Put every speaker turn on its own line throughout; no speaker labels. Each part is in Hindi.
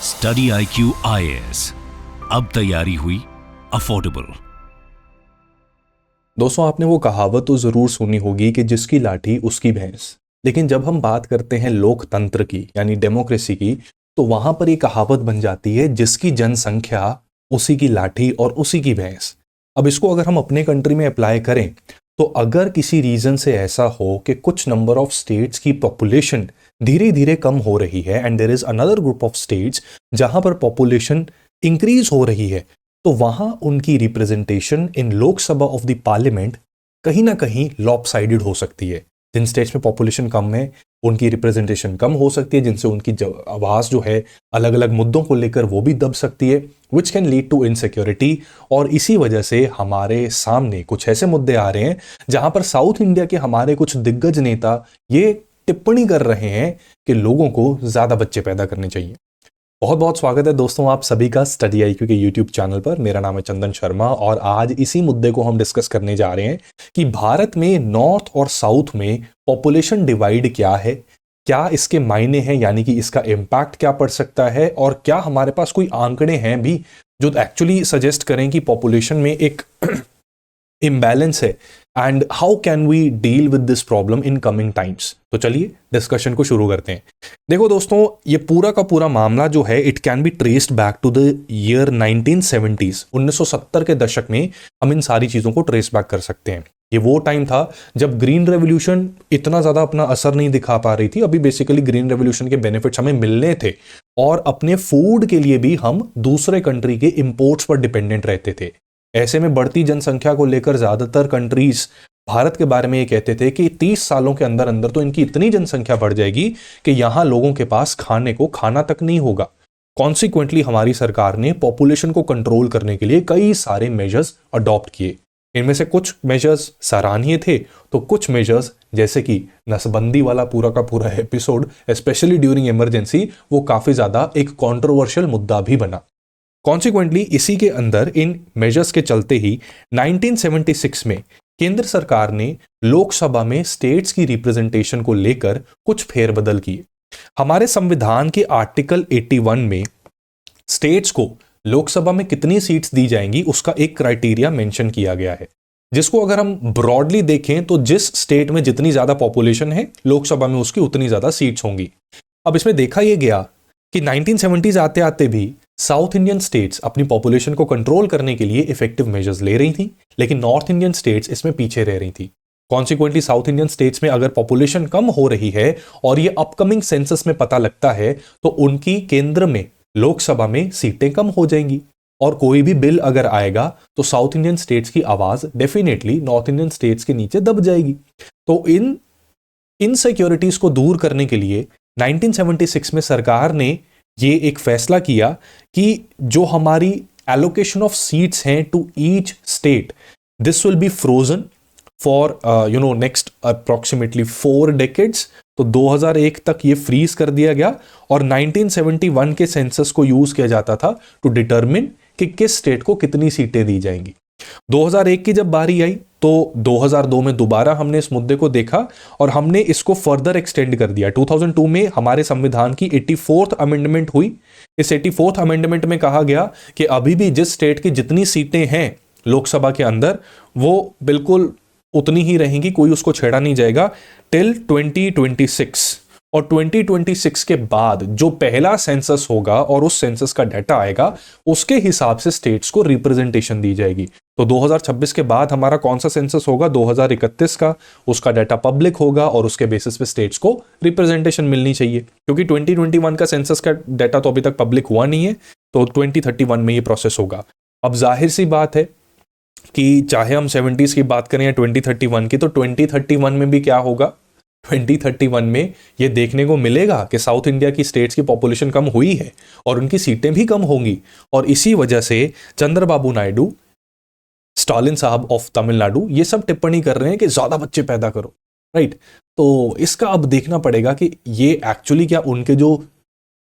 स्टडी IQ IAS, अब तैयारी हुई अफोर्डेबल।
दोस्तों, आपने वो कहावत तो ज़रूर सुनी होगी कि जिसकी लाठी उसकी भैंस। लेकिन जब हम बात करते हैं लोकतंत्र की यानी डेमोक्रेसी की, तो वहां पर ये कहावत बन जाती है जिसकी जनसंख्या उसी की लाठी और उसी की भैंस। अब इसको अगर हम अपने कंट्री में अप्लाई करें तो अगर किसी रीजन से ऐसा हो कि कुछ नंबर ऑफ स्टेट्स की पॉपुलेशन धीरे धीरे कम हो रही है and there is another group of states जहां पर पॉपुलेशन इंक्रीज हो रही है, तो वहां उनकी representation in Lok Sabha of the parliament कहीं ना कहीं लॉपसाइडेड हो सकती है। जिन स्टेट्स में पॉपुलेशन कम है उनकी रिप्रेजेंटेशन कम हो सकती है, जिनसे उनकी आवाज़ जो है अलग अलग मुद्दों को लेकर वो भी दब सकती है, which can lead to insecurity. और इसी वजह से हमारे सामने कुछ ऐसे मुद्दे आ रहे हैं जहां पर साउथ इंडिया के हमारे कुछ दिग्गज नेता ये टिप्पणी कर रहे हैं कि लोगों को ज़्यादा बच्चे पैदा करने चाहिए। बहुत बहुत स्वागत है दोस्तों आप सभी का स्टडी IQ के यूट्यूब चैनल पर। मेरा नाम है चंदन शर्मा और आज इसी मुद्दे को हम डिस्कस करने जा रहे हैं कि भारत में नॉर्थ और साउथ में पॉपुलेशन डिवाइड क्या है, क्या इसके मायने हैं, यानी कि इसका इम्पैक्ट क्या पड़ सकता है, और क्या हमारे पास कोई आंकड़े हैं भी जो एक्चुअली सजेस्ट करें कि पॉपुलेशन में एक इम्बैलेंस है and how can we deal with this problem in coming times. तो चलिए डिस्कशन को शुरू करते हैं। देखो दोस्तों, ये पूरा का पूरा मामला जो है it can be traced back to the year 1970s। 1970 के दशक में हम इन सारी चीज़ों को ट्रेस बैक कर सकते हैं। ये वो टाइम था जब ग्रीन रेवोल्यूशन इतना ज़्यादा अपना असर नहीं दिखा पा रही थी। अभी बेसिकली ग्रीन रेवोल्यूशन के बेनिफिट्स हमें मिलने थे और अपने फूड के लिए भी हम दूसरे कंट्री के इंपोर्ट्स पर डिपेंडेंट रहते थे। ऐसे में बढ़ती जनसंख्या को लेकर ज़्यादातर कंट्रीज भारत के बारे में ये कहते थे कि 30 सालों के अंदर अंदर तो इनकी इतनी जनसंख्या बढ़ जाएगी कि यहाँ लोगों के पास खाने को खाना तक नहीं होगा। कॉन्सिक्वेंटली हमारी सरकार ने पॉपुलेशन को कंट्रोल करने के लिए कई सारे मेजर्स अडॉप्ट किए। इनमें से कुछ मेजर्स सराहनीय थे तो कुछ मेजर्स जैसे कि नसबंदी वाला पूरा का पूरा एपिसोड स्पेशली ड्यूरिंग इमरजेंसी वो काफ़ी ज़्यादा एक कॉन्ट्रोवर्शियल मुद्दा भी बना। कॉन्सिक्वेंटली इसी के अंदर इन मेजर्स के चलते ही 1976 में केंद्र सरकार ने लोकसभा में स्टेट्स की रिप्रेजेंटेशन को लेकर कुछ फेरबदल किए। हमारे संविधान के आर्टिकल 81 में स्टेट्स को लोकसभा में कितनी सीट्स दी जाएंगी उसका एक क्राइटेरिया मेंशन किया गया है, जिसको अगर हम ब्रॉडली देखें तो जिस स्टेट में जितनी ज्यादा पॉपुलेशन है लोकसभा में उसकी उतनी ज्यादा सीट्स होंगी। अब इसमें देखा यह गया कि 1970s आते आते भी साउथ इंडियन स्टेट्स अपनी पॉपुलेशन को कंट्रोल करने के लिए इफेक्टिव मेजर्स ले रही थी, लेकिन नॉर्थ इंडियन स्टेट्स इसमें पीछे रह रही थी। कॉन्सिक्वेंटली साउथ इंडियन स्टेट्स में अगर पॉपुलेशन कम हो रही है और ये अपकमिंग सेंसस में पता लगता है तो उनकी केंद्र में लोकसभा में सीटें कम हो जाएंगी और कोई भी बिल अगर आएगा तो साउथ इंडियन स्टेट्स की आवाज डेफिनेटली नॉर्थ इंडियन स्टेट्स के नीचे दब जाएगी। तो इन इनसिक्योरिटीज को दूर करने के लिए 1976 में सरकार ने ये एक फैसला किया कि जो हमारी एलोकेशन ऑफ सीट्स हैं to each state this will be frozen for next approximately 4 decades. तो 2001 तक ये फ्रीज कर दिया गया और 1971 के सेंसस को यूज किया जाता था टू डिटरमिन कि किस स्टेट को कितनी सीटें दी जाएंगी। 2001 की जब बारी आई तो 2002 में दोबारा हमने इस मुद्दे को देखा और हमने इसको फर्दर एक्सटेंड कर दिया। 2002 में हमारे संविधान की 84th अमेंडमेंट हुई। इस 84th अमेंडमेंट में कहा गया कि अभी भी जिस स्टेट की जितनी सीटें हैं लोकसभा के अंदर वो बिल्कुल उतनी ही रहेंगी, कोई उसको छेड़ा नहीं जाएगा टिल 2026। और 2026 के बाद जो पहला सेंसस होगा और उस सेंसस का डाटा आएगा उसके हिसाब से स्टेट्स को रिप्रेजेंटेशन दी जाएगी। तो 2026 के बाद हमारा कौन सा सेंसस होगा 2031 का, उसका डाटा पब्लिक होगा और उसके बेसिस पे स्टेट्स को रिप्रेजेंटेशन मिलनी चाहिए। क्योंकि 2021 का सेंसस का डाटा तो अभी तक पब्लिक हुआ नहीं है, तो 2031 में ये प्रोसेस होगा। अब जाहिर सी बात है कि चाहे हम 70s की बात करें या 2031 की, तो 2031 में भी क्या होगा, 2031 में ये देखने को मिलेगा कि साउथ इंडिया की स्टेट्स की पॉपुलेशन कम हुई है और उनकी सीटें भी कम होंगी। और इसी वजह से चंद्रबाबू नायडू, स्टालिन साहब ऑफ तमिलनाडु ये सब टिप्पणी कर रहे हैं कि ज्यादा बच्चे पैदा करो, राइट। तो इसका अब देखना पड़ेगा कि ये एक्चुअली क्या उनके जो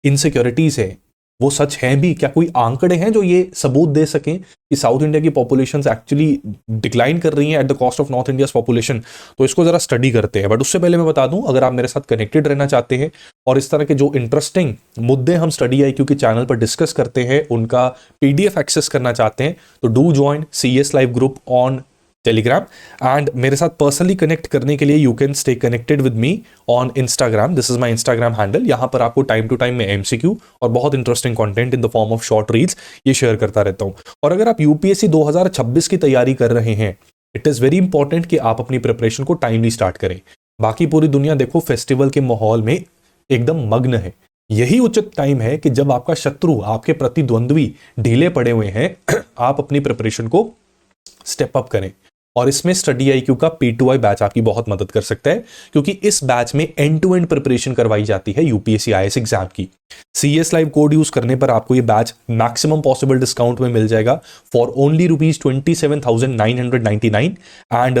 इनसिक्योरिटीज है वो सच हैं भी? क्या कोई आंकड़े हैं जो ये सबूत दे सकें कि साउथ इंडिया की पॉपुलेशन एक्चुअली डिक्लाइन कर रही हैं at the cost of north India's population? तो इसको जरा स्टडी करते हैं। बट उससे पहले मैं बता दूं, अगर आप मेरे साथ कनेक्टेड रहना चाहते हैं और इस तरह के जो इंटरेस्टिंग मुद्दे हम स्टडी IQ के चैनल पर डिस्कस करते हैं उनका PDF एक्सेस करना चाहते हैं, तो do join CS live group on Telegram. And मेरे साथ पर्सनली कनेक्ट करने के लिए you can stay connected with me on Instagram. This is my Instagram handle. यहाँ पर आपको टाइम टू टाइम में MCQ और बहुत interesting content in the form of short reels ये शेयर करता रहता हूँ। और अगर आप UPSC 2026 की तैयारी कर रहे हैं, इट इज़ वेरी इंपॉर्टेंट कि आप अपनी प्रिपरेशन को टाइमली स्टार्ट करें। बाकी पूरी दुनिया देखो फेस्टिवल के माहौल में एकदम मग्न है। यही उचित टाइम है कि जब आपका शत्रु, आपके प्रतिद्वंद्वी ढीले पड़े हुए हैं, आप अपनी प्रिपरेशन को स्टेप अप करें। और इसमें स्टडी IQ का P2I बैच आपकी बहुत मदद कर सकता है, क्योंकि इस बैच में एंड टू एंड प्रिपरेशन करवाई जाती है UPSC IAS एग्जाम की। CS लाइव कोड यूज करने पर आपको ये बैच मैक्सिमम पॉसिबल डिस्काउंट में मिल जाएगा फॉर ओनली ₹27,999। एंड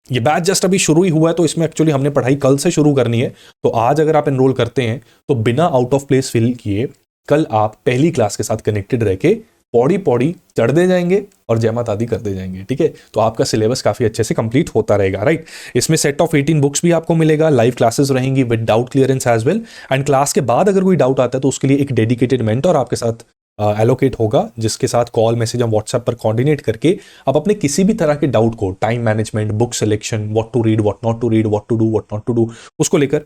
ये बैच जस्ट अभी शुरू ही हुआ है, तो इसमें एक्चुअली हमने पढ़ाई कल से शुरू करनी है। तो आज अगर आप एनरोल करते हैं तो बिना आउट ऑफ प्लेस फील किए कल आप पहली क्लास के साथ कनेक्टेड रह के पौड़ी पौड़ी चढ़ दे जाएंगे और जय माता दी कर दे जाएंगे। ठीक है, तो आपका सिलेबस काफी अच्छे से कंप्लीट होता रहेगा। राइट, इसमें सेट ऑफ 18 बुक्स भी आपको मिलेगा, लाइव क्लासेस रहेंगी with doubt clearance as well. And class के बाद अगर कोई डाउट आता है तो उसके लिए एक डेडिकेटेड मेंटर आपके साथ एलोकेट होगा, जिसके साथ कॉल मैसेज या व्हाट्सएप पर कोऑर्डिनेट करके आप अपने किसी भी तरह के डाउट को, time management, book selection, what to read, what not to read, what to do, what not to do, उसको लेकर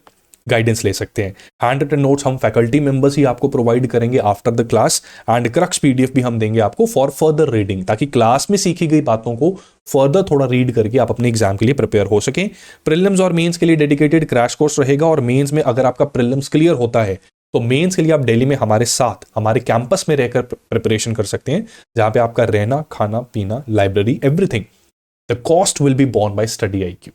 गाइडेंस ले सकते हैं। हैंड रिटन नोट्स हम फैकल्टी मेंबर्स ही आपको प्रोवाइड करेंगे after the class. And crux PDF भी हम देंगे आपको फॉर फर्दर रीडिंग, ताकि क्लास में सीखी गई बातों को फर्दर थोड़ा रीड करके आप अपने एग्जाम के लिए प्रिपेयर हो सकें। प्रीलिम्स और मेंस के लिए डेडिकेटेड क्रैश कोर्स रहेगा, और मेंस में अगर आपका प्रीलिम्स क्लियर होता है तो मेंस के लिए आप दिल्ली में हमारे साथ, हमारे कैंपस में रहकर प्रिपरेशन कर सकते हैं, जहां पे आपका रहना, खाना पीना, library, everything, the cost will be borne by study IQ।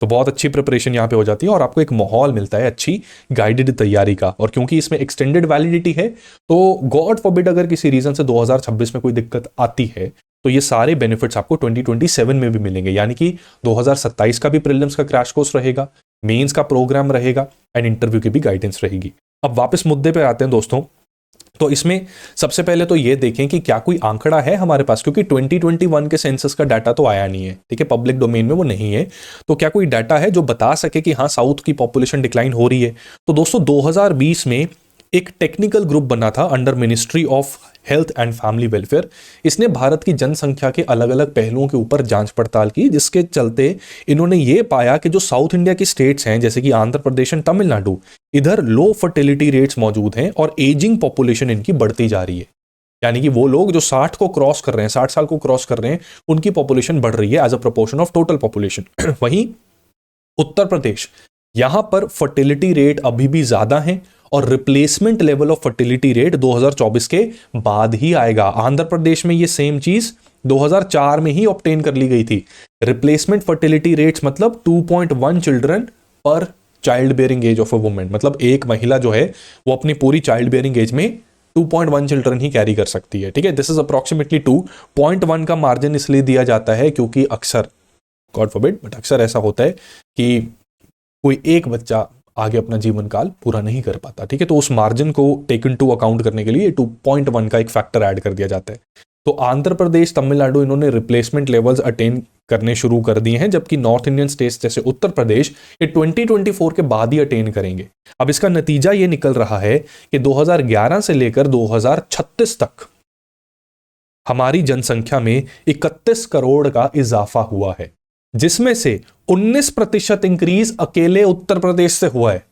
तो बहुत अच्छी प्रिपरेशन यहाँ पे हो जाती है और आपको एक माहौल मिलता है अच्छी गाइडेड तैयारी का। और क्योंकि इसमें एक्सटेंडेड वैलिडिटी है, तो गॉड फॉरबिड अगर किसी रीजन से 2026 में कोई दिक्कत आती है तो ये सारे बेनिफिट्स आपको 2027 में भी मिलेंगे। यानी कि 2027 का भी प्रीलिम्स का क्रैश कोर्स रहेगा, मेंस का प्रोग्राम रहेगा एंड इंटरव्यू की भी गाइडेंस रहेगी। अब वापस मुद्दे पे आते हैं दोस्तों। तो इसमें सबसे पहले तो ये देखें कि क्या कोई आंकड़ा है हमारे पास, क्योंकि 2021 के सेंसस का डाटा तो आया नहीं है। ठीक है, पब्लिक डोमेन में वो नहीं है। तो क्या कोई डाटा है जो बता सके कि हाँ साउथ की पॉपुलेशन डिक्लाइन हो रही है? तो दोस्तों 2020 में एक टेक्निकल ग्रुप बना था under ministry of health and family welfare. इसने भारत की जनसंख्या के अलग अलग पहलुओं के ऊपर जांच पड़ताल की, जिसके चलते इन्होंने ये पाया कि जो साउथ इंडिया की स्टेट्स हैं जैसे कि आंध्र प्रदेश एंड तमिलनाडु, इधर लो फर्टिलिटी रेट्स मौजूद हैं और एजिंग पॉपुलेशन इनकी बढ़ती जा रही है। यानी कि वो लोग जो 60 को क्रॉस कर रहे हैं, 60 साल को क्रॉस कर रहे हैं, उनकी पॉपुलेशन बढ़ रही है as a proportion of total population. वहीं उत्तर प्रदेश, यहां पर फर्टिलिटी रेट अभी भी ज्यादा है और replacement level of fertility rate 2024 के बाद ही आएगा। आंध्र प्रदेश में ये सेम चीज 2004 में ही ऑब्टेन कर ली गई थी। रिप्लेसमेंट फर्टिलिटी रेट्स मतलब 2.1 चिल्ड्रन पर child bearing age of a women, मतलब एक महिला जो है वो अपनी पूरी चाइल्ड बेयरिंग एज में 2.1 चिल्ड्रन ही कैरी कर सकती है। ठीक है, दिस इज अप्रोक्सीमेटली 2.1 का मार्जिन इसलिए दिया जाता है क्योंकि अक्सर, गॉड फॉरबिड, बट अक्सर ऐसा होता है कि कोई एक बच्चा आगे अपना जीवन काल पूरा नहीं कर पाता। ठीक है, तो उस मार्जिन को टेकन टू अकाउंट करने के लिए 2.1 का एक फैक्टर ऐड कर दिया जाता है। तो आंध्र प्रदेश, तमिलनाडु, इन्होंने रिप्लेसमेंट लेवल्स अटेन करने शुरू कर दिए हैं, जबकि नॉर्थ इंडियन स्टेट्स जैसे उत्तर प्रदेश ये 2024 के बाद ही अटेन करेंगे। अब इसका नतीजा ये निकल रहा है कि 2011 से लेकर 2036 तक हमारी जनसंख्या में 31 करोड़ का इजाफा हुआ है, जिसमें से 19% इंक्रीज अकेले उत्तर प्रदेश से हुआ है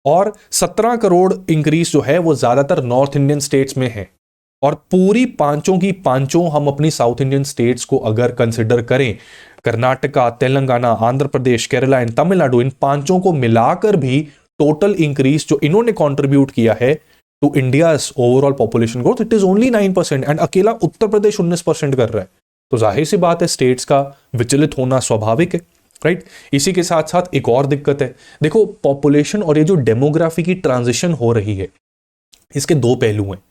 और 17 करोड़ इंक्रीज जो है वो ज्यादातर नॉर्थ इंडियन स्टेट्स में है। और पूरी पांचों की पांचों हम अपनी साउथ इंडियन स्टेट्स को अगर कंसिडर करें, कर्नाटका, तेलंगाना, आंध्र प्रदेश, केरला एंड तमिलनाडु, इन पांचों को मिलाकर भी टोटल इंक्रीज जो इन्होंने कंट्रीब्यूट किया है to India's overall population growth, it is only 9%। And अकेला उत्तर प्रदेश 19% कर रहा है। तो जाहिर सी बात है स्टेट्स का विचलित होना स्वाभाविक है। राइट, इसी के साथ साथ एक और दिक्कत है। देखो, पॉपुलेशन और ये जो डेमोग्राफी की ट्रांजिशन हो रही है, इसके दो पहलू हैं।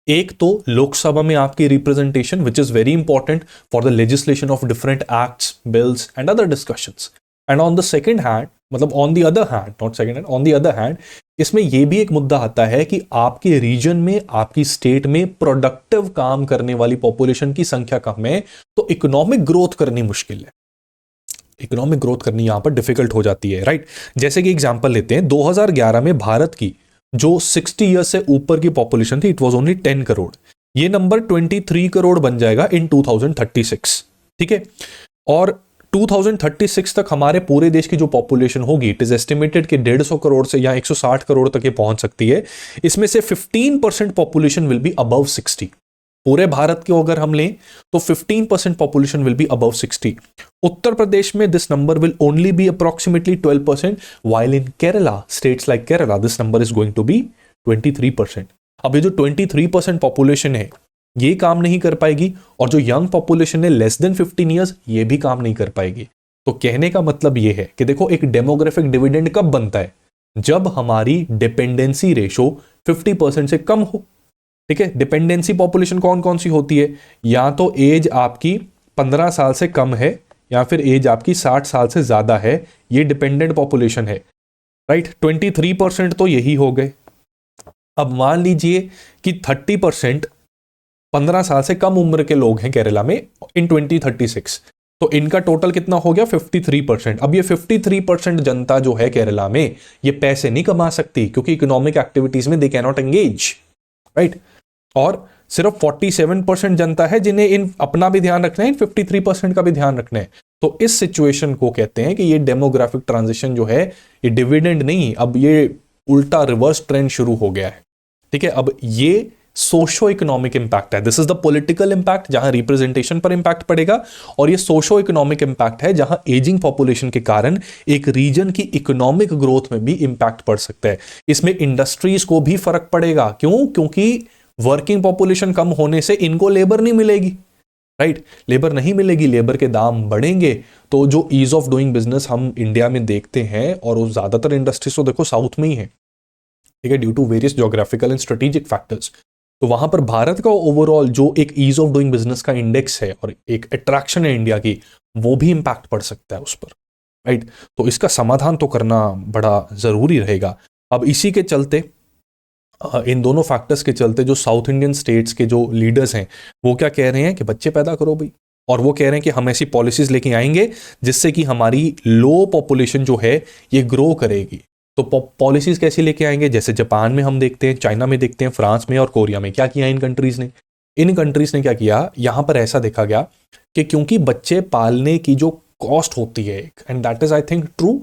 एक तो लोकसभा में आपकी representation, which is very important for the legislation of different acts, bills and other discussions. And on the second hand, मतलब on the other hand, not second hand, on the other hand, इसमें यह भी एक मुद्दा आता है कि आपके रीजन में, आपकी स्टेट में प्रोडक्टिव काम करने वाली पॉपुलेशन की संख्या कम है, तो इकोनॉमिक ग्रोथ करनी मुश्किल है, इकोनॉमिक ग्रोथ करनी यहां पर डिफिकल्ट हो जाती है, राइट। जैसे कि एग्जांपल लेते हैं, 2011 में भारत की जो 60 ईयर्स से ऊपर की पॉपुलेशन थी, इट वाज ओनली 10 करोड़। ये नंबर 23 करोड़ बन जाएगा इन 2036, ठीक है। और 2036 तक हमारे पूरे देश की जो पॉपुलेशन होगी, इट इज एस्टिमेटेड कि 150 करोड़ से या 160 करोड़ तक ये पहुंच सकती है। इसमें से 15% पॉपुलेशन विल बी अबव 60। पूरे भारत के अगर हम लें तो 15% population will be above 60। Uttar Pradesh में this number will only B approximately 12%, while in Kerala, states like Kerala, this number is going to be 23%। अब ये जो 23% पॉपुलेशन है ये काम नहीं कर पाएगी, और जो यंग पॉपुलेशन है लेस देन 15 ईयर्स, ये भी काम नहीं कर पाएगी। तो कहने का मतलब ये है कि देखो, एक डेमोग्राफिक डिविडेंड कब बनता है, जब हमारी डिपेंडेंसी रेशो 50% से कम हो, ठीक है। डिपेंडेंसी पॉपुलेशन कौन कौन सी होती है, या तो एज आपकी 15 साल से कम है, या फिर एज आपकी 60 साल से ज्यादा है, ये डिपेंडेंट पॉपुलेशन है, राइट। 23% तो यही हो गए। अब मान लीजिए कि 30% 15 साल से कम उम्र के लोग हैं केरला में इन 2036, तो इनका टोटल कितना हो गया 53%। अब ये 53% जनता जो है केरला में, ये पैसे नहीं कमा सकती क्योंकि इकोनॉमिक एक्टिविटीज में they can not engage, right. और सिर्फ 47% जनता है जिन्हें इन अपना भी ध्यान रखना है, इन 53% का भी ध्यान रखना है। तो इस सिचुएशन को कहते हैं कि ये डेमोग्राफिक ट्रांजिशन जो है, ये डिविडेंड नहीं, अब ये उल्टा रिवर्स ट्रेंड शुरू हो गया है, ठीक है। अब ये सोशो इकोनॉमिक इंपैक्ट है, this is the political impact जहां रिप्रेजेंटेशन पर इंपैक्ट पड़ेगा, और ये सोशो इकोनॉमिक इंपैक्ट है जहां एजिंग पॉपुलेशन के कारण एक रीजन की इकोनॉमिक ग्रोथ में भी इंपैक्ट पड़ सकता है। इसमें इंडस्ट्रीज को भी फर्क पड़ेगा, क्यों? क्योंकि वर्किंग पॉपुलेशन कम होने से इनको लेबर नहीं मिलेगी, राइट। लेबर नहीं मिलेगी, लेबर के दाम बढ़ेंगे, तो जो ईज ऑफ डूइंग बिजनेस हम इंडिया में देखते हैं, और वो ज्यादातर इंडस्ट्रीज तो देखो साउथ में ही है, ठीक है, due to various geographical and strategic factors. तो वहां पर भारत का ओवरऑल जो एक ईज ऑफ डूइंग बिजनेस का इंडेक्स है और एक अट्रैक्शन है इंडिया की, वो भी इंपैक्ट पड़ सकता है उस पर, राइट। तो इसका समाधान तो करना बड़ा जरूरी रहेगा। अब इसी के चलते, इन दोनों फैक्टर्स के चलते, जो साउथ इंडियन स्टेट्स के जो लीडर्स हैं वो क्या कह रहे हैं कि बच्चे पैदा करो भाई, और वो कह रहे हैं कि हम ऐसी पॉलिसीज लेके आएंगे जिससे कि हमारी लो पॉपुलेशन जो है ये ग्रो करेगी। तो पॉलिसीज कैसी लेके आएंगे, जैसे जापान में हम देखते हैं, चाइना में देखते हैं, फ्रांस में और कोरिया में। क्या किया इन कंट्रीज ने? इन कंट्रीज ने क्या किया, यहां पर ऐसा देखा गया कि क्योंकि बच्चे पालने की जो कॉस्ट होती है, and that is I think true,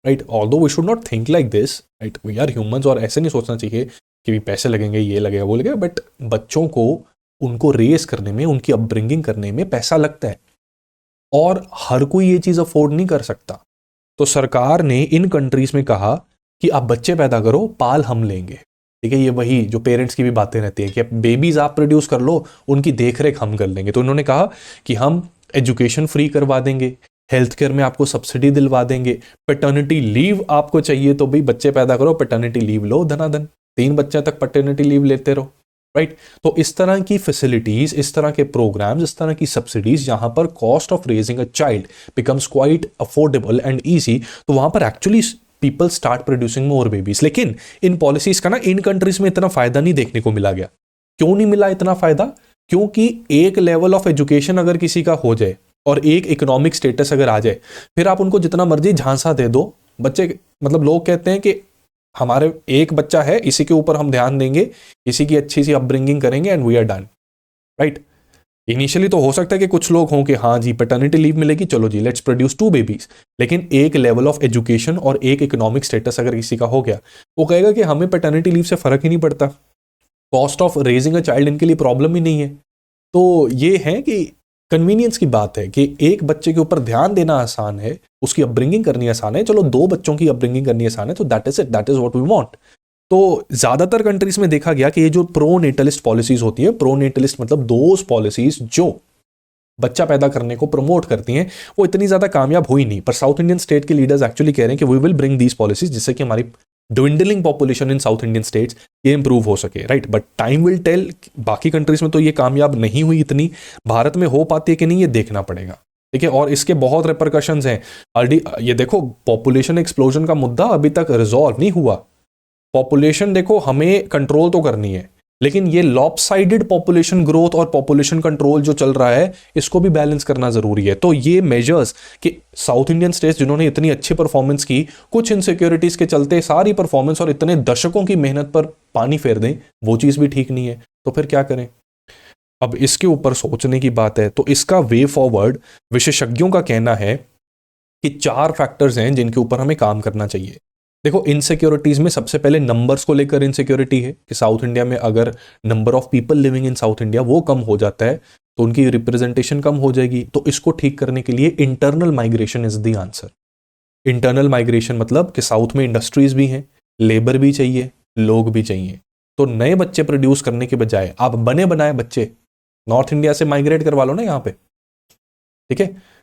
right, although we should not think like this, right, we are humans, और ऐसे नहीं सोचना चाहिए कि भी पैसे लगेंगे, ये लगेगा, वो लगेगा, बट बच्चों को उनको रेस करने में, उनकी अपब्रिंगिंग करने में पैसा लगता है, और हर कोई ये चीज अफोर्ड नहीं कर सकता। तो सरकार ने इन कंट्रीज में कहा कि आप बच्चे पैदा करो, पाल हम लेंगे, ठीक है। ये वही जो पेरेंट्स की भी बातें रहती है कि बेबीज आप प्रोड्यूस कर लो, उनकी देखरेख हम कर लेंगे। तो उन्होंने कहा कि हम एजुकेशन फ्री करवा देंगे, हेल्थ केयर में आपको सब्सिडी दिलवा देंगे, पैटर्निटी लीव आपको चाहिए तो भाई बच्चे पैदा करो, पैटर्निटी लीव लो धनाधन, 3 बच्चे तक पैटर्निटी लीव लेते रहो, राइट। तो इस तरह की फैसिलिटीज, इस तरह के प्रोग्राम्स, इस तरह की सब्सिडीज, जहां पर cost of raising a child becomes quite affordable and easy, तो वहां पर एक्चुअली पीपल स्टार्ट प्रोड्यूसिंग मोर बेबीज। लेकिन इन पॉलिसीज का ना इन कंट्रीज में इतना फायदा नहीं देखने को मिला गया। क्यों नहीं मिला इतना फायदा? क्योंकि एक लेवल ऑफ एजुकेशन अगर किसी का हो जाए और एक इकोनॉमिक स्टेटस अगर आ जाए, फिर आप उनको जितना मर्जी झांसा दे दो, बच्चे, मतलब लोग कहते हैं कि हमारे एक बच्चा है, इसी के ऊपर हम ध्यान देंगे, इसी की अच्छी सी अपब्रिंगिंग करेंगे and we are done, right. Initially तो हो सकता है कि कुछ लोग हों कि हाँ जी पैटर्निटी लीव मिलेगी, चलो जी लेट्स प्रोड्यूस 2 बेबीज, लेकिन एक लेवल ऑफ एजुकेशन और एक इकोनॉमिक स्टेटस अगर किसी का हो गया, वो कहेगा कि हमें पैटर्निटी लीव से फर्क ही नहीं पड़ता, cost of raising a child इनके लिए प्रॉब्लम ही नहीं है। तो ये है कि कन्वीनियंस की बात है कि एक बच्चे के ऊपर ध्यान देना आसान है, उसकी अपब्रिंगिंग करनी आसान है, चलो 2 बच्चों की अपब्रिंगिंग करनी आसान है, तो that is it, that is what we want. तो ज्यादातर कंट्रीज में देखा गया कि ये जो प्रो नेटलिस्ट पॉलिसीज होती है, प्रो नेटलिस्ट मतलब दोज पॉलिसीज जो बच्चा पैदा करने को प्रमोट करती हैं, वो इतनी ज्यादा कामयाब हुई नहीं। पर साउथ इंडियन स्टेट के लीडर्स एक्चुअली कह रहे हैं कि we will bring these policies जिससे कि हमारी dwindling population in south Indian states ये इंप्रूव हो सके, right. But time will tell, बाकी कंट्रीज में तो ये कामयाब नहीं हुई इतनी, भारत में हो पाती है कि नहीं ये देखना पड़ेगा, ठीक है। और इसके बहुत रिपरकशंस हैं। ये देखो पॉपुलेशन एक्सप्लोजन का मुद्दा अभी तक रिजॉल्व नहीं हुआ, पॉपुलेशन देखो हमें कंट्रोल तो करनी है, लेकिन ये लॉपसाइडेड पॉपुलेशन ग्रोथ और पॉपुलेशन कंट्रोल जो चल रहा है इसको भी बैलेंस करना जरूरी है। तो ये मेजर्स कि साउथ इंडियन स्टेट्स जिन्होंने इतनी अच्छी परफॉर्मेंस की, कुछ इनसिक्योरिटीज के चलते सारी परफॉर्मेंस और इतने दशकों की मेहनत पर पानी फेर दें, वो चीज़ भी ठीक नहीं है। तो फिर क्या करें? अब इसके ऊपर सोचने की बात है। तो इसका वे फॉरवर्ड विशेषज्ञों का कहना है कि 4 फैक्टर्स हैं जिनके ऊपर हमें काम करना चाहिए। देखो, इनसिक्योरिटीज में सबसे पहले नंबर्स को लेकर इनसिक्योरिटी है कि साउथ इंडिया में अगर number of people living in south India वो कम हो जाता है तो उनकी रिप्रेजेंटेशन कम हो जाएगी। तो इसको ठीक करने के लिए internal migration is the answer. Internal migration मतलब कि साउथ में इंडस्ट्रीज भी हैं, लेबर भी चाहिए, लोग भी चाहिए। तो नए बच्चे प्रोड्यूस करने के बजाय आप बने बनाए बच्चे नॉर्थ इंडिया से माइग्रेट करवा लो ना यहाँ पे, ठीक है।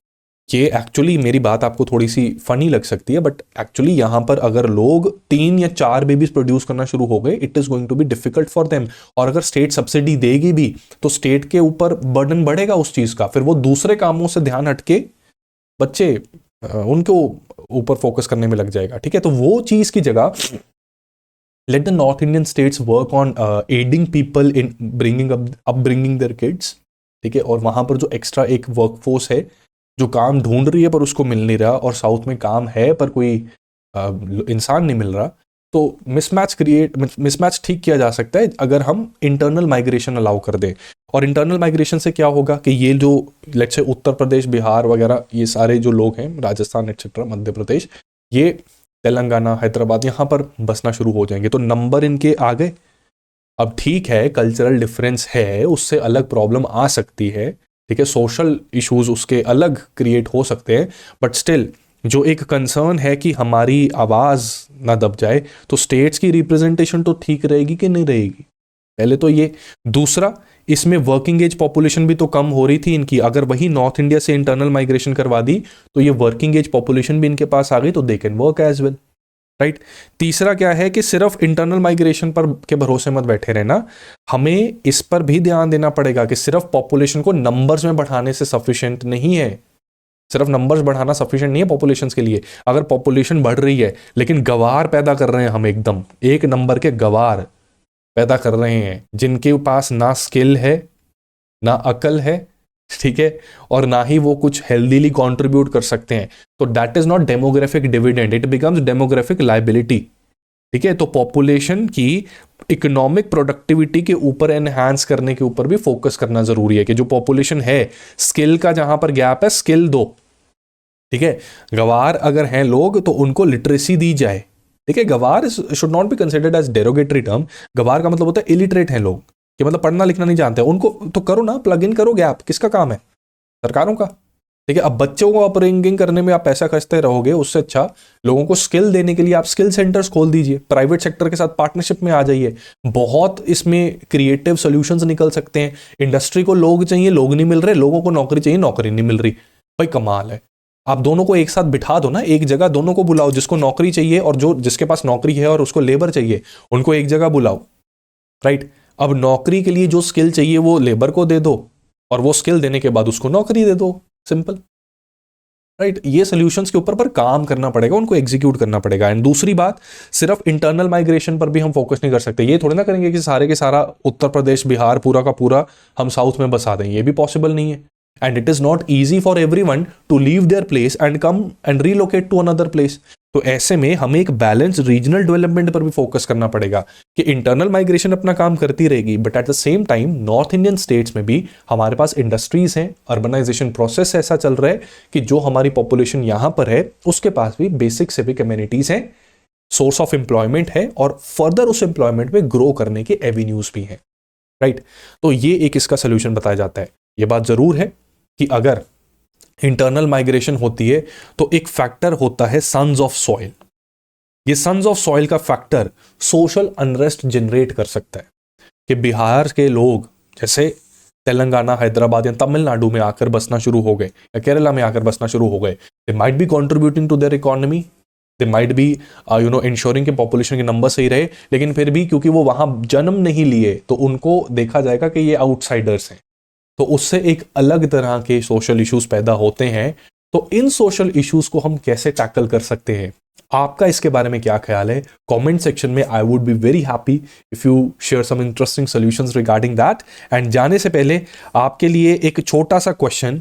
ये एक्चुअली मेरी बात आपको थोड़ी सी फनी लग सकती है, बट एक्चुअली यहां पर अगर लोग 3 या 4 बेबीज प्रोड्यूस करना शुरू हो गए, it is going to be difficult for them. और अगर स्टेट सब्सिडी देगी भी तो स्टेट के ऊपर बर्डन बढ़ेगा उस चीज का, फिर वो दूसरे कामों से ध्यान हटके बच्चे उनको ऊपर फोकस करने में लग जाएगा, ठीक है। तो वो चीज की जगह let the north Indian states work on adding people in bringing their kids, ठीक है। और वहां पर जो एक्स्ट्रा एक वर्कफोर्स है जो काम ढूंढ रही है पर उसको मिल नहीं रहा, और साउथ में काम है पर कोई इंसान नहीं मिल रहा, तो मिसमैच ठीक किया जा सकता है अगर हम इंटरनल माइग्रेशन अलाउ कर दें। और इंटरनल माइग्रेशन से क्या होगा कि ये जो लेट्स से उत्तर प्रदेश, बिहार वगैरह ये सारे जो लोग हैं, राजस्थान एक्सेट्रा, मध्य प्रदेश, ये तेलंगाना, हैदराबाद, यहाँ पर बसना शुरू हो जाएंगे। तो नंबर इनके आ गए। अब ठीक है, कल्चरल डिफरेंस है, उससे अलग प्रॉब्लम आ सकती है, ठीक है, सोशल इश्यूज उसके अलग क्रिएट हो सकते हैं, बट स्टिल जो एक कंसर्न है कि हमारी आवाज़ ना दब जाए, तो स्टेट्स की रिप्रेजेंटेशन तो ठीक रहेगी कि नहीं रहेगी, पहले तो ये। दूसरा, इसमें वर्किंग एज पॉपुलेशन भी तो कम हो रही थी इनकी, अगर वही नॉर्थ इंडिया से इंटरनल माइग्रेशन करवा दी तो ये वर्किंग एज पॉपुलेशन भी इनके पास आ गई, तो they can work as well, right. तीसरा क्या है कि सिर्फ इंटरनल माइग्रेशन पर के भरोसे मत बैठे रहना, हमें इस पर भी ध्यान देना पड़ेगा कि सिर्फ पॉपुलेशन को नंबर्स में बढ़ाने से सफिशिएंट नहीं है, सिर्फ नंबर्स बढ़ाना सफिशिएंट नहीं है पॉपुलेशन के लिए। अगर पॉपुलेशन बढ़ रही है लेकिन गवार पैदा कर रहे हैं हम, एकदम एक नंबर के गवार पैदा कर रहे हैं जिनके पास ना स्किल है ना अकल है, ठीक है, और ना ही वो कुछ हेल्दीली कंट्रीब्यूट कर सकते हैं, तो that is not demographic dividend, it becomes demographic liability, ठीक है। तो पॉपुलेशन की इकोनॉमिक प्रोडक्टिविटी के ऊपर एनहांस करने के ऊपर भी फोकस करना जरूरी है कि जो पॉपुलेशन है, स्किल का जहां पर गैप है स्किल दो, ठीक है। गवार अगर हैं लोग तो उनको लिटरेसी दी जाए, ठीक है। गवार should not be considered as derogatory term. गवार का मतलब होता है इलिटरेट हैं लोग, कि मतलब पढ़ना लिखना नहीं जानते, उनको तो करो ना, प्लग इन करो गैप, किसका काम है? सरकारों का, ठीक है। अब बच्चों को अपब्रिंगिंग करने में आप पैसा खर्चते रहोगे, उससे अच्छा लोगों को स्किल देने के लिए आप स्किल सेंटर्स खोल दीजिए, प्राइवेट सेक्टर के साथ पार्टनरशिप में आ जाइए, बहुत इसमें क्रिएटिव सॉल्यूशंस निकल सकते हैं। इंडस्ट्री को लोग चाहिए, लोग नहीं मिल रहे, लोगों को नौकरी चाहिए, नौकरी नहीं मिल रही, भाई कमाल है। आप दोनों को एक साथ बिठा दो ना, एक जगह दोनों को बुलाओ, जिसको नौकरी चाहिए और जो जिसके पास नौकरी है और उसको लेबर चाहिए, उनको एक जगह बुलाओ, राइट। अब नौकरी के लिए जो स्किल चाहिए वो लेबर को दे दो, और वो स्किल देने के बाद उसको नौकरी दे दो, सिंपल, राइट। ये सॉल्यूशंस के ऊपर पर काम करना पड़ेगा, उनको एग्जीक्यूट करना पड़ेगा। एंड दूसरी बात, सिर्फ इंटरनल माइग्रेशन पर भी हम फोकस नहीं कर सकते। ये थोड़ी ना करेंगे कि सारे के सारा उत्तर प्रदेश, बिहार पूरा का पूरा हम साउथ में बसा दें, ये भी पॉसिबल नहीं है। And it is not easy for everyone to leave their place and come and relocate to another place. तो ऐसे में हमें एक बैलेंस रीजनल डेवलपमेंट पर भी फोकस करना पड़ेगा कि इंटरनल माइग्रेशन अपना काम करती रहेगी, but at the same time north Indian states में भी हमारे पास इंडस्ट्रीज हैं, अर्बनाइजेशन प्रोसेस ऐसा चल रहा है कि जो हमारी पॉपुलेशन यहां पर है उसके पास भी बेसिक सिविक कम्युनिटीज हैं, सोर्स ऑफ एम्प्लॉयमेंट है, और फर्दर उस एम्प्लॉयमेंट में ग्रो करने के एवेन्यूज भी हैं, राइट। तो ये एक इसका सोल्यूशन बताया जाता है। ये बात जरूर है कि अगर इंटरनल माइग्रेशन होती है तो एक फैक्टर होता है सन्स ऑफ सॉइल। ये सन्स ऑफ सॉइल का फैक्टर सोशल अनरेस्ट जनरेट कर सकता है कि बिहार के लोग जैसे तेलंगाना, हैदराबाद या तमिलनाडु में आकर बसना शुरू हो गए या केरला में आकर बसना शुरू हो गए, they might be contributing to their economy, they might be ensuring कि पॉपुलेशन के नंबर सही रहे, लेकिन फिर भी क्योंकि वो वहां जन्म नहीं लिए तो उनको देखा जाएगा कि ये आउटसाइडर्स हैं, तो उससे एक अलग तरह के सोशल इश्यूज पैदा होते हैं। तो इन सोशल इश्यूज को हम कैसे टैकल कर सकते हैं? आपका इसके बारे में क्या ख्याल है? कमेंट सेक्शन में I would be very happy if you share some interesting solutions regarding that. And जाने से पहले आपके लिए एक छोटा सा क्वेश्चन,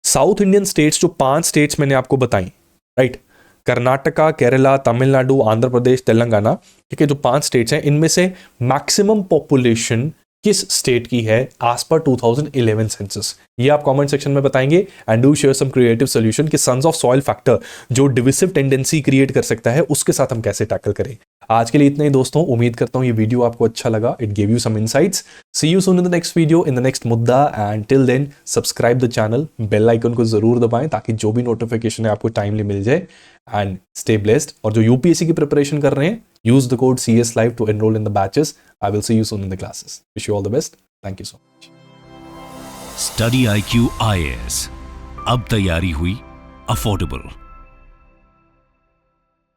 साउथ इंडियन स्टेट्स जो 5 स्टेट्स मैंने आपको बताई, राइट, कर्नाटका, केरला, तमिलनाडु, आंध्र प्रदेश, तेलंगाना, ठीक है, जो 5 स्टेट्स हैं, इनमें से मैक्सिमम पॉपुलेशन किस स्टेट की है एज पर 2011 सेंसस? ये आप कमेंट सेक्शन में बताएंगे। And do share some creative solution कि सन्स ऑफ सॉइल फैक्टर जो डिविसिव टेंडेंसी क्रिएट कर सकता है, उसके साथ हम कैसे टैकल करें। आज के लिए इतना ही दोस्तों, उम्मीद करता हूं ये वीडियो आपको अच्छा लगा, it give you some insights. See you soon in the next video, in the next मुद्दा, and till then subscribe the channel, bell icon को जरूर दबाएं ताकि जो भी नोटिफिकेशन है आपको टाइमली मिल जाए। And stay blessed. और जो यूपीएससी की प्रिपरेशन कर रहे हैं, use the code CSLive to enroll in the batches. I will see you soon in the classes. Wish you all the best. Thank you so much.
Study IQ IAS, अब तैयारी हुई अफोर्डेबल।